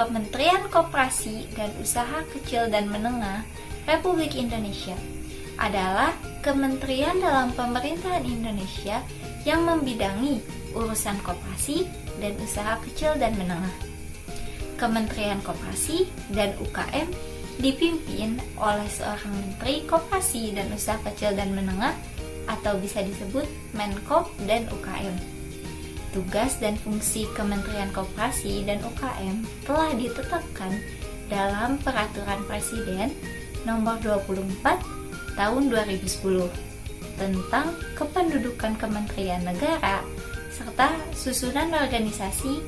Kementerian Koperasi dan Usaha Kecil dan Menengah Republik Indonesia adalah kementerian dalam pemerintahan Indonesia yang membidangi urusan koperasi dan usaha kecil dan menengah. Kementerian Koperasi dan UKM dipimpin oleh seorang Menteri Koperasi dan Usaha Kecil dan Menengah atau bisa disebut Menkop dan UKM. Tugas dan fungsi Kementerian Koperasi dan UKM telah ditetapkan dalam Peraturan Presiden Nomor 24 Tahun 2010 tentang Kependudukan Kementerian Negara serta susunan organisasi,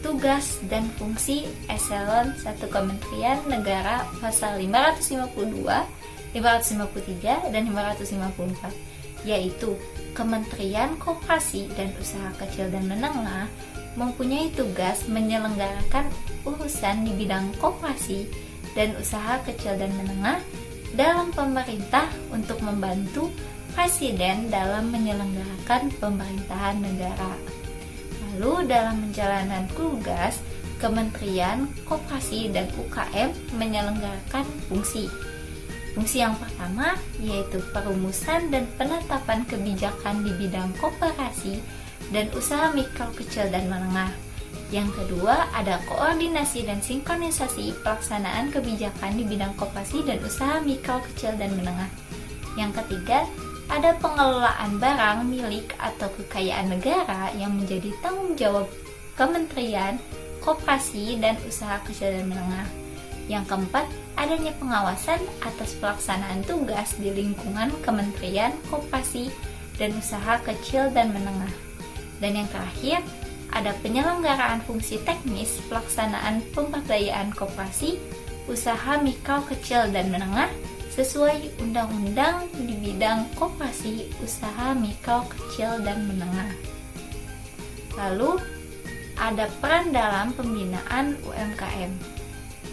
tugas dan fungsi eselon 1 Kementerian Negara pasal 552, 553 dan 554, yaitu Kementerian Koperasi dan Usaha Kecil dan Menengah mempunyai tugas menyelenggarakan urusan di bidang koperasi dan usaha kecil dan menengah dalam pemerintah untuk membantu Presiden dalam menyelenggarakan pemerintahan negara. Lalu dalam menjalankan tugas, Kementerian Koperasi dan UKM menyelenggarakan fungsi. Fungsi yang pertama yaitu perumusan dan penetapan kebijakan di bidang koperasi dan usaha mikro kecil dan menengah. Yang kedua ada koordinasi dan sinkronisasi pelaksanaan kebijakan di bidang koperasi dan usaha mikro kecil dan menengah. Yang ketiga ada pengelolaan barang milik atau kekayaan negara yang menjadi tanggung jawab Kementerian Koperasi dan Usaha Kecil dan Menengah. Yang keempat, adanya pengawasan atas pelaksanaan tugas di lingkungan Kementerian Koperasi dan Usaha Kecil dan Menengah. Dan yang terakhir, ada penyelenggaraan fungsi teknis pelaksanaan pemberdayaan koperasi, usaha mikro kecil dan menengah sesuai undang-undang di bidang koperasi, usaha mikro kecil dan menengah. Lalu ada peran dalam pembinaan UMKM,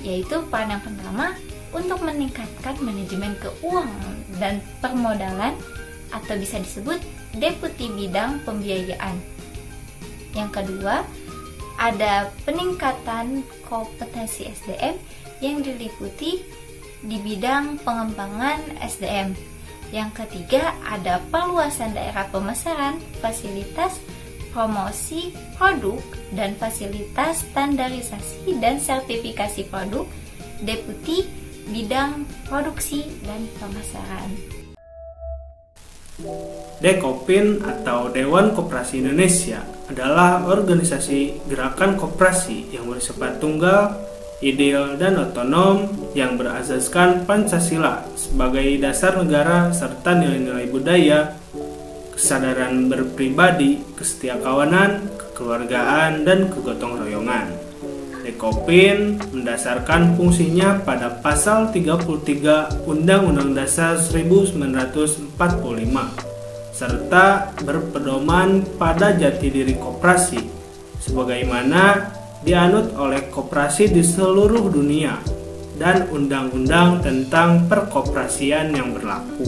yaitu peran yang pertama untuk meningkatkan manajemen keuangan dan permodalan atau bisa disebut deputi bidang pembiayaan. Yang kedua, ada peningkatan kompetensi SDM yang diliputi di bidang pengembangan SDM. Yang ketiga, ada perluasan daerah pemasaran, fasilitas promosi produk, dan fasilitas standarisasi dan sertifikasi produk, deputi bidang produksi dan pemasaran. Dekopin atau Dewan Koperasi Indonesia adalah organisasi gerakan koperasi yang bersifat tunggal, ideal dan otonom yang berasaskan Pancasila sebagai dasar negara serta nilai-nilai budaya, kesadaran berpribadi, kesetiakawanan, kekeluargaan, dan kegotong royongan. Dekopin mendasarkan fungsinya pada pasal 33 Undang-Undang Dasar 1945 serta berpedoman pada jati diri koperasi sebagaimana dianut oleh koperasi di seluruh dunia dan undang-undang tentang perkoperasian yang berlaku.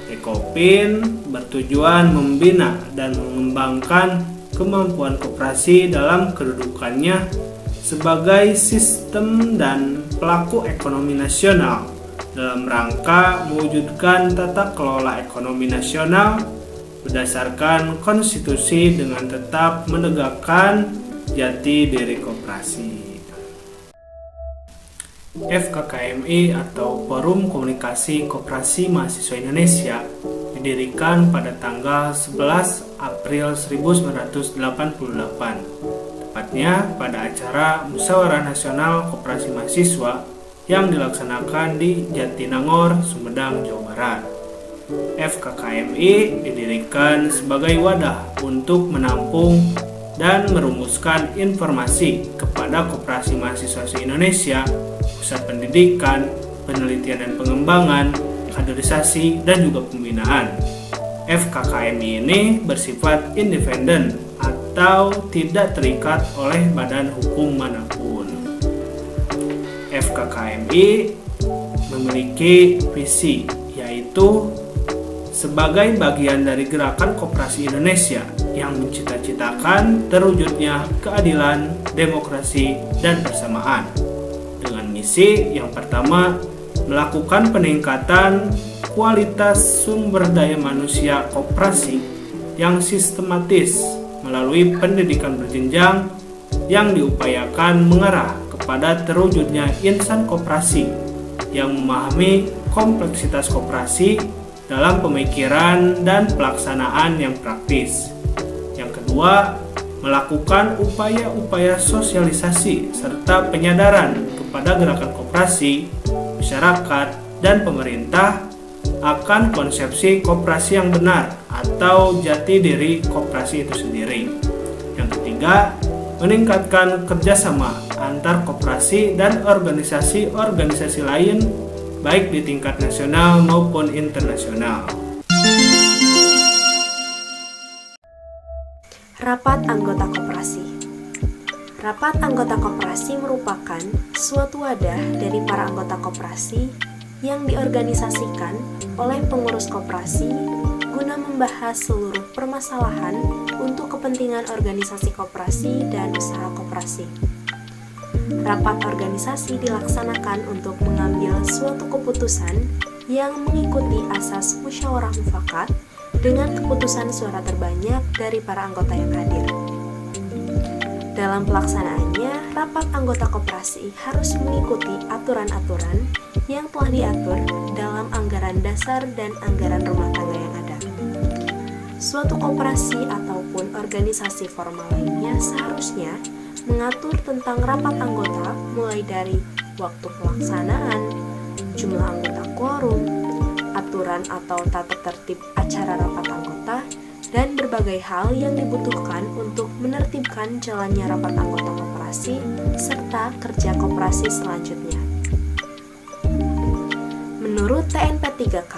Dekopin bertujuan membina dan mengembangkan kemampuan koperasi dalam kedudukannya sebagai sistem dan pelaku ekonomi nasional dalam rangka mewujudkan tata kelola ekonomi nasional berdasarkan konstitusi dengan tetap menegakkan jati diri koperasi. FKKMI atau Forum Komunikasi Koperasi Mahasiswa Indonesia didirikan pada tanggal 11 April 1988, tepatnya pada acara Musyawarah Nasional Koperasi Mahasiswa yang dilaksanakan di Jatinangor, Sumedang, Jawa Barat. FKKMI didirikan sebagai wadah untuk menampung dan merumuskan informasi kepada koperasi mahasiswa se-Indonesia, pusat pendidikan, penelitian dan pengembangan, kaderisasi, dan juga pembinaan. FKKMI ini bersifat independen atau tidak terikat oleh badan hukum manapun. FKKMI memiliki visi, yaitu sebagai bagian dari gerakan koperasi Indonesia yang mencita-citakan terwujudnya keadilan, demokrasi, dan persamaan. Dengan misi yang pertama, melakukan peningkatan kualitas sumber daya manusia koperasi yang sistematis melalui pendidikan berjenjang yang diupayakan mengarah kepada terwujudnya insan koperasi yang memahami kompleksitas koperasi dalam pemikiran dan pelaksanaan yang praktis. Yang kedua, melakukan upaya-upaya sosialisasi serta penyadaran kepada gerakan koperasi, masyarakat, dan pemerintah akan konsepsi koperasi yang benar atau jati diri koperasi itu sendiri. Yang ketiga, meningkatkan kerjasama antar koperasi dan organisasi-organisasi lain baik di tingkat nasional maupun internasional. Rapat anggota koperasi. Rapat anggota koperasi merupakan suatu wadah dari para anggota koperasi yang diorganisasikan oleh pengurus koperasi guna membahas seluruh permasalahan untuk kepentingan organisasi koperasi dan usaha koperasi. Rapat organisasi dilaksanakan untuk mengambil suatu keputusan yang mengikuti asas musyawarah mufakat dengan keputusan suara terbanyak dari para anggota yang hadir. Dalam pelaksanaannya, rapat anggota koperasi harus mengikuti aturan-aturan yang telah diatur dalam anggaran dasar dan anggaran rumah tangga yang ada. Suatu koperasi ataupun organisasi formal lainnya seharusnya mengatur tentang rapat anggota mulai dari waktu pelaksanaan, jumlah anggota quorum, aturan atau tata tertib acara rapat anggota, dan berbagai hal yang dibutuhkan untuk menertibkan jalannya rapat anggota koperasi serta kerja koperasi selanjutnya. Menurut TNP3K,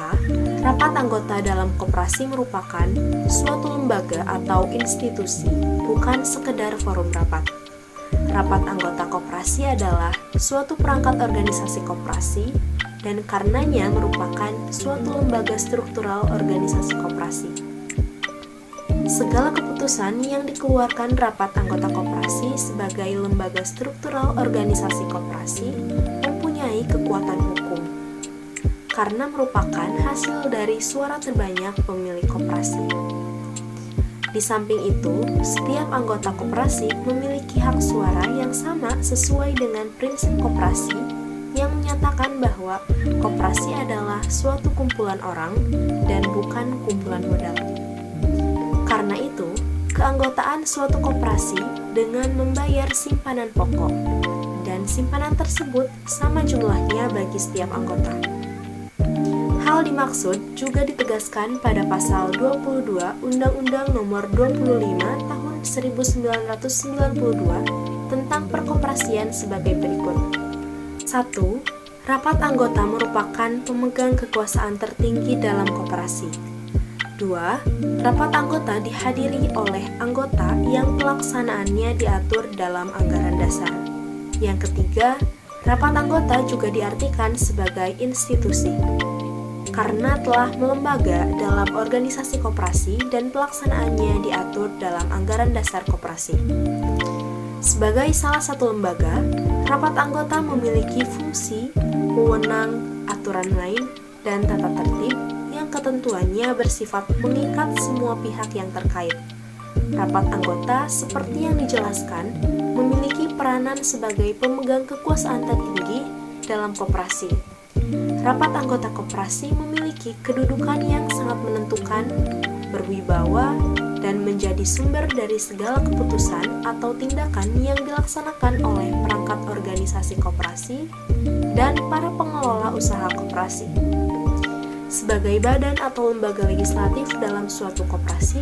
rapat anggota dalam koperasi merupakan suatu lembaga atau institusi, bukan sekedar forum rapat. Rapat anggota koperasi adalah suatu perangkat organisasi koperasi dan karenanya merupakan suatu lembaga struktural organisasi koperasi. Segala keputusan yang dikeluarkan rapat anggota koperasi sebagai lembaga struktural organisasi koperasi mempunyai kekuatan hukum karena merupakan hasil dari suara terbanyak pemilik koperasi. Di samping itu, setiap anggota koperasi memiliki hak suara yang sama sesuai dengan prinsip koperasi yang menyatakan bahwa koperasi adalah suatu kumpulan orang dan bukan kumpulan modal. Karena itu, keanggotaan suatu koperasi dengan membayar simpanan pokok dan simpanan tersebut sama jumlahnya bagi setiap anggota. Hal dimaksud juga ditegaskan pada pasal 22 Undang-Undang Nomor 25 Tahun 1992 tentang perkoperasian sebagai berikut. 1. Rapat anggota merupakan pemegang kekuasaan tertinggi dalam koperasi. 2. Rapat anggota dihadiri oleh anggota yang pelaksanaannya diatur dalam anggaran dasar. Yang ketiga, rapat anggota juga diartikan sebagai institusi karena telah melembaga dalam organisasi koperasi dan pelaksanaannya diatur dalam anggaran dasar koperasi. Sebagai salah satu lembaga, rapat anggota memiliki fungsi, wewenang, aturan main, dan tata tertib yang ketentuannya bersifat mengikat semua pihak yang terkait. Rapat anggota, seperti yang dijelaskan, memiliki peranan sebagai pemegang kekuasaan tertinggi dalam koperasi. Rapat anggota koperasi memiliki kedudukan yang sangat menentukan, berwibawa, dan menjadi sumber dari segala keputusan atau tindakan yang dilaksanakan oleh perangkat organisasi koperasi dan para pengelola usaha koperasi. Sebagai badan atau lembaga legislatif dalam suatu koperasi,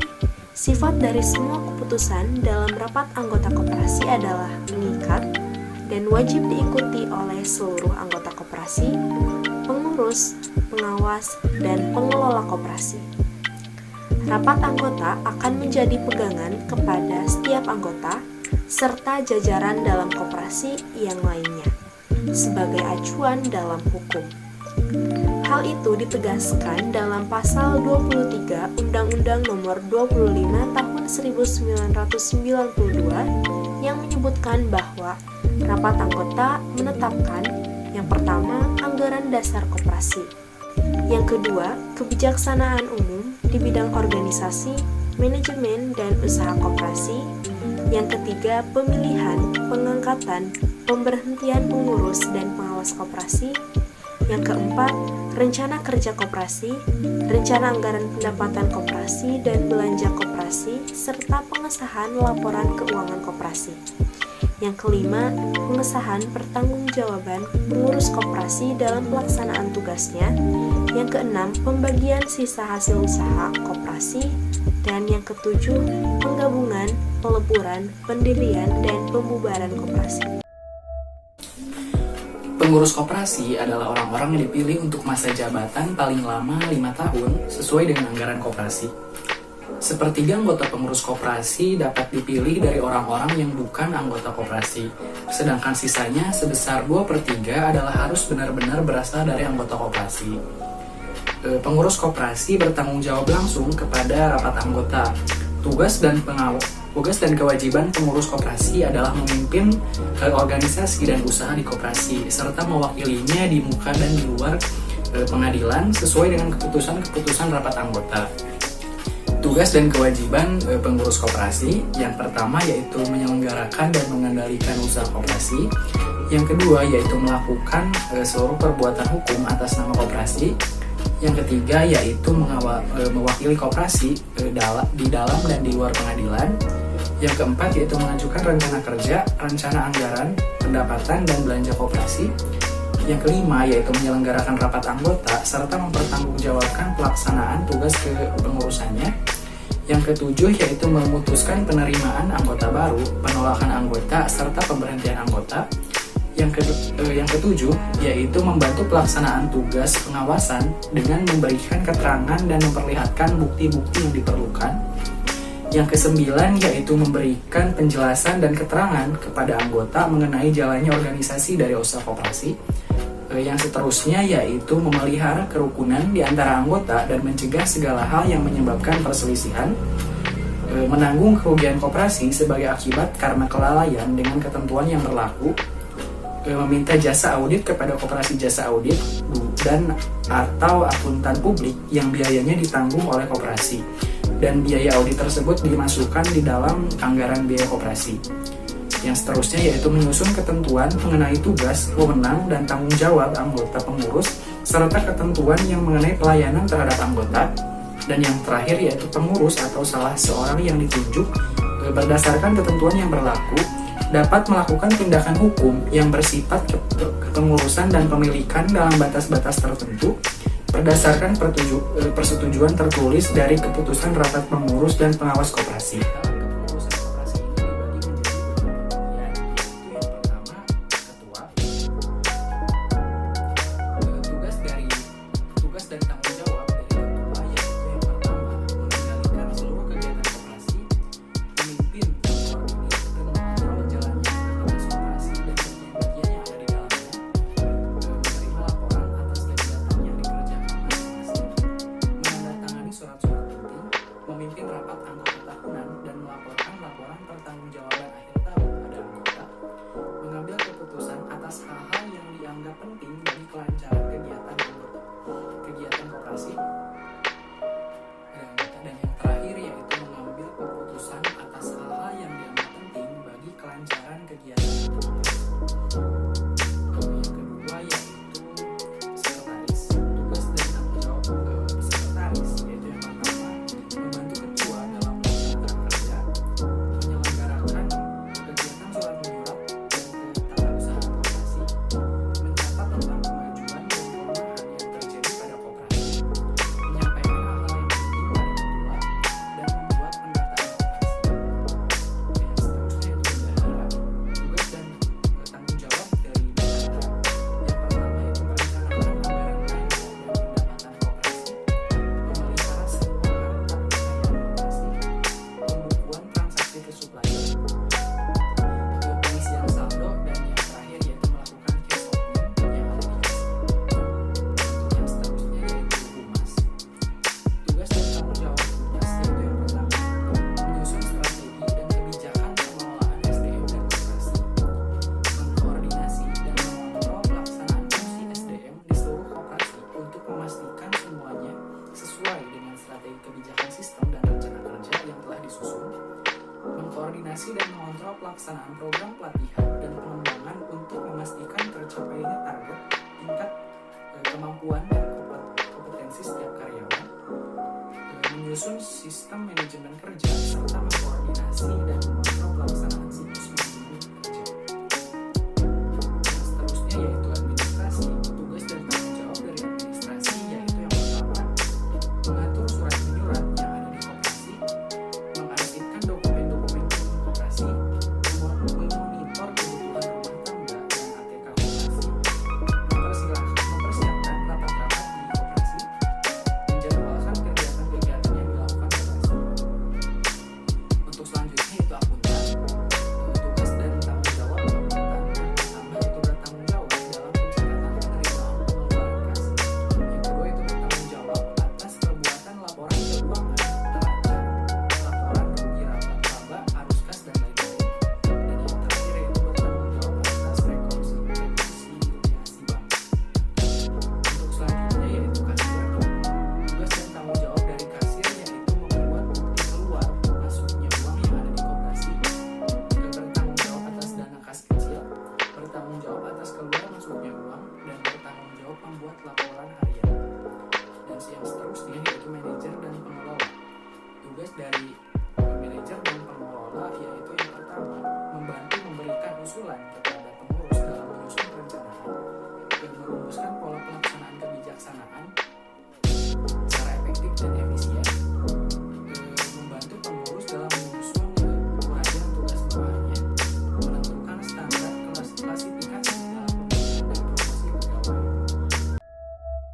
sifat dari semua keputusan dalam rapat anggota koperasi adalah mengikat dan wajib diikuti oleh seluruh anggota koperasi, pengurus, pengawas, dan pengelola koperasi. Rapat anggota akan menjadi pegangan kepada setiap anggota serta jajaran dalam koperasi yang lainnya sebagai acuan dalam hukum. Hal itu ditegaskan dalam pasal 23 Undang-Undang Nomor 25 Tahun 1992 yang menyebutkan bahwa rapat anggota menetapkan yang pertama, anggaran dasar koperasi. Yang kedua, kebijaksanaan umum di bidang organisasi, manajemen, dan usaha koperasi. Yang ketiga, pemilihan, pengangkatan, pemberhentian pengurus dan pengawas koperasi. Yang keempat, rencana kerja koperasi, rencana anggaran pendapatan koperasi dan belanja koperasi, serta pengesahan laporan keuangan koperasi. Yang kelima, pengesahan pertanggungjawaban pengurus koperasi dalam pelaksanaan tugasnya. Yang keenam, pembagian sisa hasil usaha koperasi. Dan yang ketujuh, penggabungan, peleburan, pendirian, dan pembubaran koperasi. Pengurus koperasi adalah orang-orang yang dipilih untuk masa jabatan paling lama 5 tahun sesuai dengan anggaran koperasi. Sepertiga anggota pengurus koperasi dapat dipilih dari orang-orang yang bukan anggota koperasi, sedangkan sisanya sebesar 2/3 adalah harus benar-benar berasal dari anggota koperasi. Pengurus koperasi bertanggung jawab langsung kepada rapat anggota. Tugas dan kewajiban pengurus koperasi adalah memimpin organisasi dan usaha di koperasi, serta mewakilinya di muka dan di luar pengadilan sesuai dengan keputusan rapat anggota. Tugas dan kewajiban pengurus koperasi, yang pertama yaitu menyelenggarakan dan mengendalikan usaha koperasi. Yang kedua yaitu melakukan seluruh perbuatan hukum atas nama koperasi. Yang ketiga yaitu mewakili koperasi di dalam dan di luar pengadilan. Yang keempat yaitu mengajukan rencana kerja, rencana anggaran, pendapatan, dan belanja koperasi. Yang kelima yaitu menyelenggarakan rapat anggota serta mempertanggungjawabkan pelaksanaan tugas kepengurusannya. Yang ketujuh yaitu memutuskan penerimaan anggota baru, penolakan anggota, serta pemberhentian anggota. Yang ketujuh yaitu membantu pelaksanaan tugas pengawasan dengan memberikan keterangan dan memperlihatkan bukti-bukti yang diperlukan. Yang kesembilan yaitu memberikan penjelasan dan keterangan kepada anggota mengenai jalannya organisasi dari usaha koperasi. Yang seterusnya yaitu memelihara kerukunan di antara anggota dan mencegah segala hal yang menyebabkan perselisihan, menanggung kerugian koperasi sebagai akibat karena kelalaian dengan ketentuan yang berlaku, meminta jasa audit kepada koperasi jasa audit dan atau akuntan publik yang biayanya ditanggung oleh koperasi, dan biaya audit tersebut dimasukkan di dalam anggaran biaya koperasi. Yang seterusnya yaitu menyusun ketentuan mengenai tugas, wewenang, dan tanggung jawab anggota pengurus, serta ketentuan yang mengenai pelayanan terhadap anggota. Dan yang terakhir yaitu pengurus atau salah seorang yang ditunjuk berdasarkan ketentuan yang berlaku dapat melakukan tindakan hukum yang bersifat kepengurusan dan pemilikan dalam batas-batas tertentu berdasarkan persetujuan tertulis dari keputusan rapat pengurus dan pengawas koperasi. menyusun sistem manajemen kerja serta mengkoordinasi dan mengontrol pelaksanaan siklus manajemen kerja. Yang seterusnya yaitu administrasi. Tugas dan tanggung jawab dari administrasi yaitu yang pertama, mengatur surat menyurat yang ada di koperasi, mengarsipkan dokumen-dokumen koperasi, memonitor kebutuhan rumah tangga dan ATK koperasi, mempersiapkan rapat-rapat di koperasi, menjadwalkan kegiatan-kegiatan yang dilakukan koperasi. Untuk selanjutnya itu akuntan. Tugas dan tanggung jawab akuntan pertama itu bertanggung jawab dalam pencatatan penerimaan pengeluaran kas. Yang kedua itu bertanggung jawab atas perbuatan laporan keuangan, neraca, laporan rugi laba, arus kas dan lain-lain. Dan yang terakhir yaitu bertanggung jawab atas rekonsilieasi bank. Untuk selanjutnya yaitu kasir. Tugas dan tanggung jawab dari kasir yaitu membuat bukti keluar masuknya uang yang ada di koperasi, bertanggung jawab atas dana kas kecil, bertanggung jawab atas keluar masuknya uang, dan bertanggung jawab membuat laporan harian. Dan yang seterusnya yaitu manajer dan pengelola. Tugas dari manajer dan pengelola yaitu yang pertama, membantu memberikan usulan kepada pengurus dalam menyusun perencanaan dan merumuskan pola pelaksanaan kebijaksanaan secara efektif dan efisien. Membantu pengurus dalam menyusun uraian tugas bawahannya, menentukan standar klasifikasi dalam pemilihan dan promosi pegawai.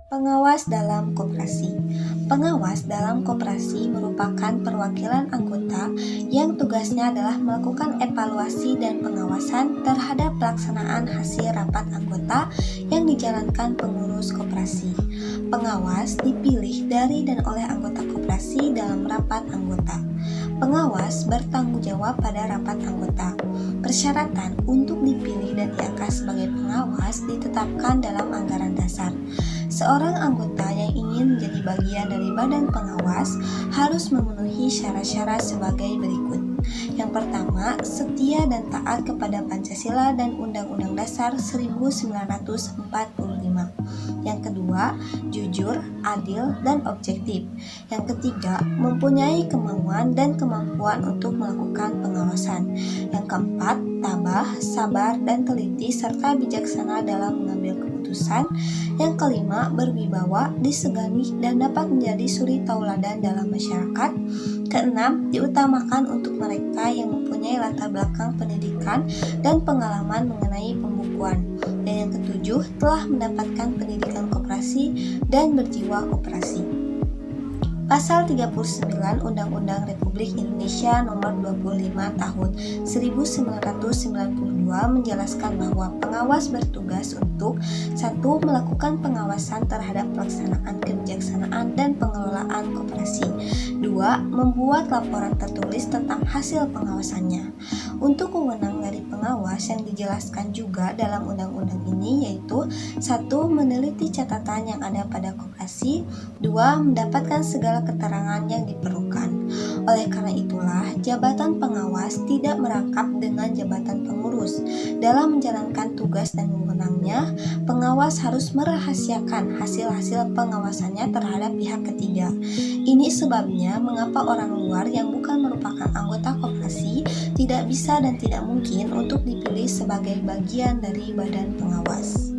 Pengawas dalam koperasi. Pengawas dalam koperasi merupakan perwakilan anggota yang tugasnya adalah melakukan evaluasi dan pengawasan terhadap pelaksanaan hasil rapat anggota yang dijalankan pengurus koperasi. Pengawas dipilih dari dan oleh anggota koperasi dalam rapat anggota. Pengawas bertanggung jawab pada rapat anggota. Persyaratan untuk dipilih dan diangkat sebagai pengawas ditetapkan dalam anggaran dasar. Seorang anggota yang ingin menjadi bagian dari badan pengawas harus memenuhi syarat-syarat sebagai berikut. Yang pertama, setia dan taat kepada Pancasila dan Undang-Undang Dasar 1945. Yang kedua, jujur, adil, dan objektif. Yang ketiga, mempunyai kemauan dan kemampuan untuk melakukan pengawasan. Yang keempat, tabah, sabar, dan teliti serta bijaksana dalam mengambil keputusan. Yang kelima, berwibawa, disegani, dan dapat menjadi suri tauladan dalam masyarakat. Keenam, diutamakan untuk mereka yang mempunyai latar belakang pendidikan dan pengalaman mengenai pembukuan. Dan yang ketujuh, telah mendapatkan pendidikan koperasi dan berjiwa koperasi. Pasal 39 Undang-Undang Republik Indonesia Nomor 25 Tahun 1992 menjelaskan bahwa pengawas bertugas untuk 1. Melakukan pengawasan terhadap pelaksanaan kebijaksanaan dan pengelolaan koperasi. 2. Membuat laporan tertulis tentang hasil pengawasannya. Untuk wewenang dari pengawas yang dijelaskan juga dalam undang-undang ini yaitu 1. Meneliti catatan yang ada pada koperasi. 2. Mendapatkan segala keterangan yang diperlukan. Oleh karena itulah, jabatan pengawas tidak merangkap dengan jabatan pengurus. Dalam menjalankan tugas dan wewenangnya, pengawas harus merahasiakan hasil-hasil pengawasannya terhadap pihak ketiga. Ini sebabnya mengapa orang luar yang bukan merupakan anggota koperasi tidak bisa dan tidak mungkin untuk dipilih sebagai bagian dari badan pengawas.